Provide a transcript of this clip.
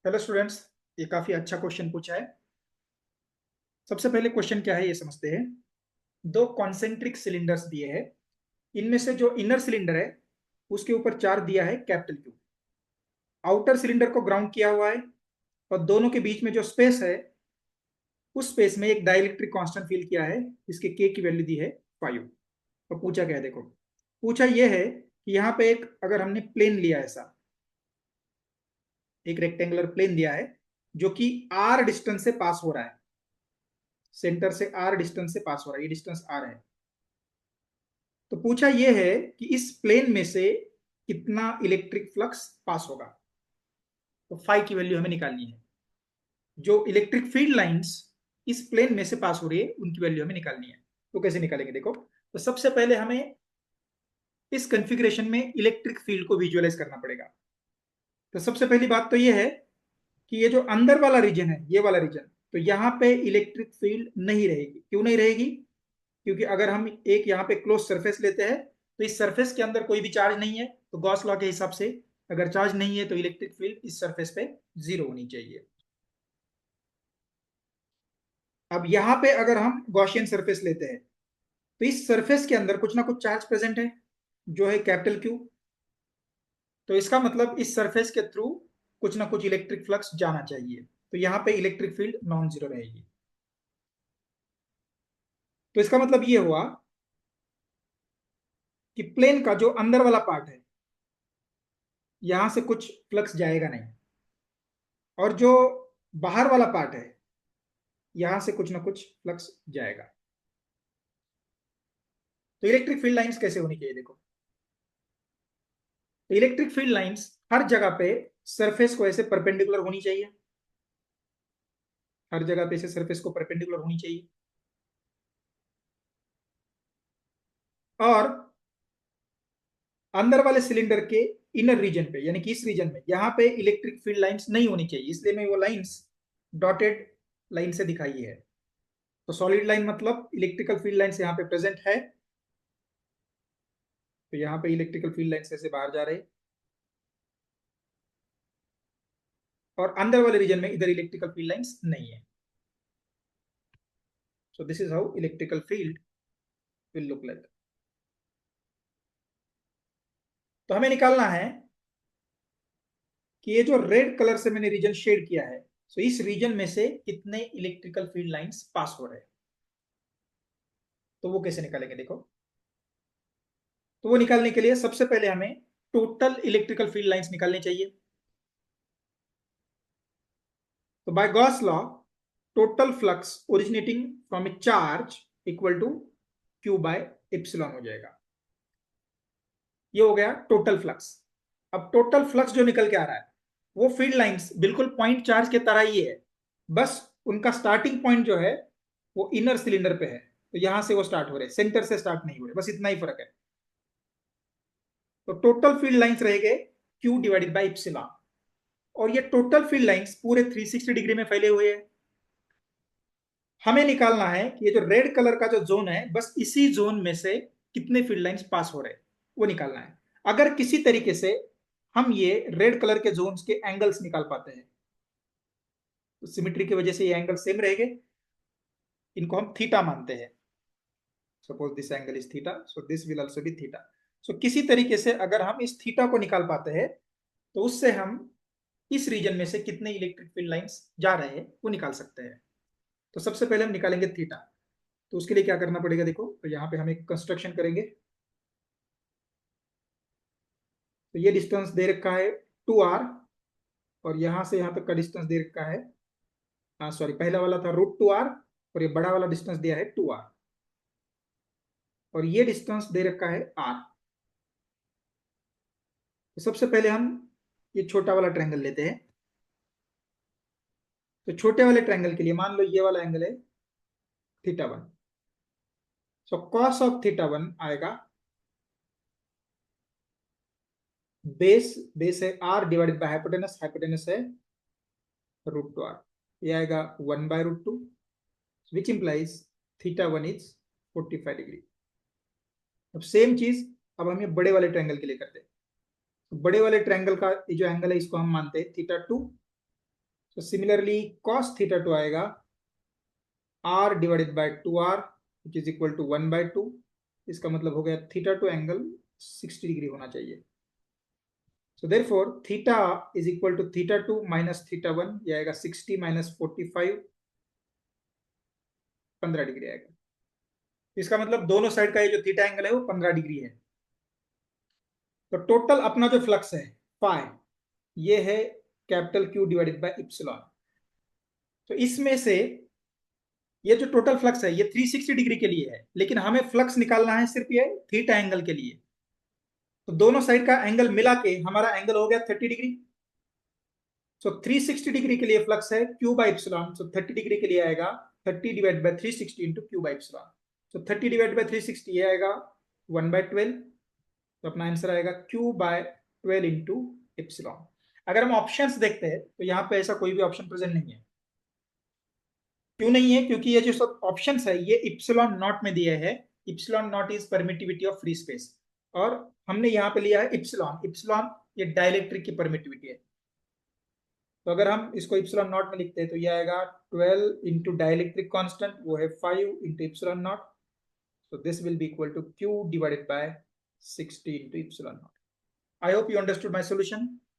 Hello students, ये काफी अच्छा क्वेश्चन पूछा है। सबसे पहले क्वेश्चन क्या है ये समझते हैं। दो कॉन्सेंट्रिक सिलिंडर्स दिए हैं। इनमें से जो इनर सिलिंडर है उसके ऊपर चार्ज दिया है कैपिटल क्यू। आउटर सिलिंडर को ग्राउंड किया हुआ है और दोनों के बीच में जो स्पेस है उस स्पेस में एक डाइलेक्ट्रिक कांस्टेंट फील किया है। इसके के की वैल्यू दी है 5। और पूछा क्या है, देखो। पूछा यह है कि यहाँ पे एक अगर हमने प्लेन लिया, ऐसा एक रेक्टेंगुलर प्लेन दिया है जो कि आर डिस्टेंस से पास हो रहा है। सेंटर से आर डिस्टेंस से पास हो रहा है, ये डिस्टेंस आर है। तो पूछा यह है कि इस प्लेन में से कितना इलेक्ट्रिक फ्लक्स पास होगा। तो फाई की वैल्यू हमें निकालनी है। जो इलेक्ट्रिक फील्ड लाइंस इस प्लेन में से पास हो रही है उनकी वैल्यू हमें निकालनी है। तो कैसे निकालेंगे, देखो। तो सबसे पहले हमें इस कॉन्फ़िगरेशन में इलेक्ट्रिक फील्ड को विजुअलाइज करना पड़ेगा। तो सबसे पहली बात तो यह है कि ये जो अंदर वाला रीजन है, ये वाला रीजन, तो यहाँ पे इलेक्ट्रिक फील्ड नहीं रहेगी। क्यों नहीं रहेगी? क्योंकि अगर हम एक यहाँ पे क्लोज सरफेस लेते हैं तो इस सरफेस के अंदर कोई भी चार्ज नहीं है। तो गॉस लॉ के हिसाब से अगर चार्ज नहीं है तो इलेक्ट्रिक फील्ड इस सरफेस पे जीरो होनी चाहिए। अब यहाँ पे अगर हम गॉसियन सरफेस लेते हैं तो इस सरफेस के अंदर कुछ ना कुछ चार्ज प्रेजेंट है जो है कैपिटल क्यू। तो इसका मतलब इस सरफेस के थ्रू कुछ ना कुछ इलेक्ट्रिक फ्लक्स जाना चाहिए। तो यहाँ पे इलेक्ट्रिक फील्ड नॉन जीरो रहेगी। तो इसका मतलब ये हुआ कि प्लेन का जो अंदर वाला पार्ट है यहां से कुछ फ्लक्स जाएगा नहीं, और जो बाहर वाला पार्ट है यहां से कुछ ना कुछ फ्लक्स जाएगा। तो इलेक्ट्रिक फील्ड लाइंस कैसे होनी चाहिए, देखो। तो इलेक्ट्रिक फील्ड लाइंस हर जगह पे सरफेस को ऐसे परपेंडिकुलर होनी चाहिए। हर जगह पे ऐसे सरफेस को परपेंडिकुलर होनी चाहिए। और अंदर वाले सिलेंडर के इनर रीजन पे, यानी कि इस रीजन में, यहाँ पे इलेक्ट्रिक फील्ड लाइंस नहीं होनी चाहिए। इसलिए मैं वो लाइंस डॉटेड लाइन से दिखाई है। तो सॉलिड लाइन मतलब इलेक्ट्रिकल फील्ड लाइंस यहाँ पे प्रेजेंट है। तो यहाँ पे इलेक्ट्रिकल फील्ड लाइंस ऐसे बाहर जा रहे हैं और अंदर वाले रीजन में इधर इलेक्ट्रिकल फील्ड लाइंस नहीं है। So this is how electrical field will look like. तो हमें निकालना है कि ये जो रेड कलर से मैंने रीजन शेड किया है, सो इस रीजन में से कितने इलेक्ट्रिकल फील्ड लाइंस पास हो रहे हैं। तो वो कैसे निकालेंगे, देखो। तो वो निकालने के लिए सबसे पहले हमें टोटल इलेक्ट्रिकल फील्ड लाइंस निकालनी चाहिए। तो by Gauss law total flux originating from a charge equal to q by epsilon हो जाएगा। ये हो गया टोटल फ्लक्स। अब टोटल फ्लक्स जो निकल के आ रहा है वो फील्ड लाइंस बिल्कुल पॉइंट चार्ज के तरह ही है। बस उनका स्टार्टिंग पॉइंट जो है वो इनर सिलेंडर पे है। तो यहां से वो स्टार्ट हो रहे, सेंटर से स्टार्ट नहीं हो रहे। बस इतना ही फर्क है। तो टोटल फील्ड लाइंस रहेंगे क्यू डिवाइडेड बाई इप्सिलॉन। और ये टोटल फील्ड लाइंस पूरे 360 डिग्री में फैले हुए हैं। हमें निकालना है कि ये जो रेड कलर का जो जोन है, बस इसी जोन में से कितने फील्ड लाइंस पास हो रहे हैं वो निकालना है। अगर किसी तरीके से हम ये रेड कलर के जोन्स के एंगल्स निकाल पाते हैं तो सिमेट्री की वजह से ये एंगल सेम रहेंगे। इनको हम थीटा मानते हैं। Suppose this angle is theta, so this will also be theta. सो किसी तरीके से अगर हम इस थीटा को निकाल पाते हैं तो उससे हम इस रीजन में से कितने इलेक्ट्रिक फील्ड लाइंस जा रहे हैं वो निकाल सकते हैं। तो सबसे पहले हम निकालेंगे थीटा। तो उसके लिए क्या करना पड़ेगा, देखो। तो यहाँ पे हम एक कंस्ट्रक्शन करेंगे। तो ये डिस्टेंस दे रखा है 2r, और यहां से यहां तक का डिस्टेंस दे रखा है, हाँ सॉरी, पहला वाला था √2r, और ये बड़ा वाला डिस्टेंस दिया है 2r, और ये डिस्टेंस दे रखा है r। तो सबसे पहले हम ये छोटा वाला ट्रायंगल लेते हैं। तो छोटे वाले ट्रायंगल के लिए मान लो ये वाला एंगल है θ1। सो कॉस ऑफ θ1 आएगा, बेस बेस है r divided by hypotenuse, hypotenuse है √2r। ये आएगा 1/√2, विच इंप्लाइज θ1 इज 45 डिग्री। अब सेम चीज अब हम ये बड़े वाले ट्रायंगल के लिए करते हैं। तो बड़े वाले ट्रायंगल का ये जो एंगल है इसको हम मानते हैं θ2, So similarly cos theta 2 आएगा r divided by 2r which is equal to 1/2। इसका मतलब हो गया थीटा 2 एंगल 60 डिग्री होना चाहिए। So therefore theta is equal to theta 2 minus theta 1, ये आएगा 60 minus 45, 15 डिग्री आएगा। इसका मतलब दोनों साइड का ये जो थीटा एंगल है वो 15 डिग्री है। तो टोटल अपना जो फ्लक्स है फाई, ये है capital Q divided by epsilon. तो इसमें से ये जो टोटल फ्लक्स है ये 360 डिग्री के लिए है, लेकिन हमें फ्लक्स निकालना है सिर्फ ये थीटा एंगल के लिए। तो दोनों साइड का एंगल मिला के हमारा एंगल हो गया 30 डिग्री। सो 360 डिग्री के लिए फ्लक्स है Q by epsilon. So 30 degree के लिए आएगा 30 divide by 360 into Q by epsilon. So 30 divide by 360 ये आएगा 1/12। तो अपना आंसर आएगा क्यू बाय 12 इंटू इप्सिलॉन। अगर हम ऑप्शंस देखते हैं तो यहाँ पे ऐसा कोई भी ऑप्शन प्रेजेंट नहीं है। क्यों नहीं है? क्योंकि ये जो सब ऑप्शंस है ये इप्सिलॉन नॉट में दिए है। Epsilon not is permittivity of free space, और हमने यहाँ पे लिया है इप्सिलॉन। इप्सिलॉन ये डाइलेक्ट्रिक की परमिटिविटी है। तो अगर हम इसको इप्सिलॉन नॉट में लिखते हैं तो ये आएगा 12 इंटू डाइलेक्ट्रिक कॉन्स्टेंट, वो है 5 into epsilon not. So this will be equal to Q divided by 60 into epsilon naught. I hope you understood my solution.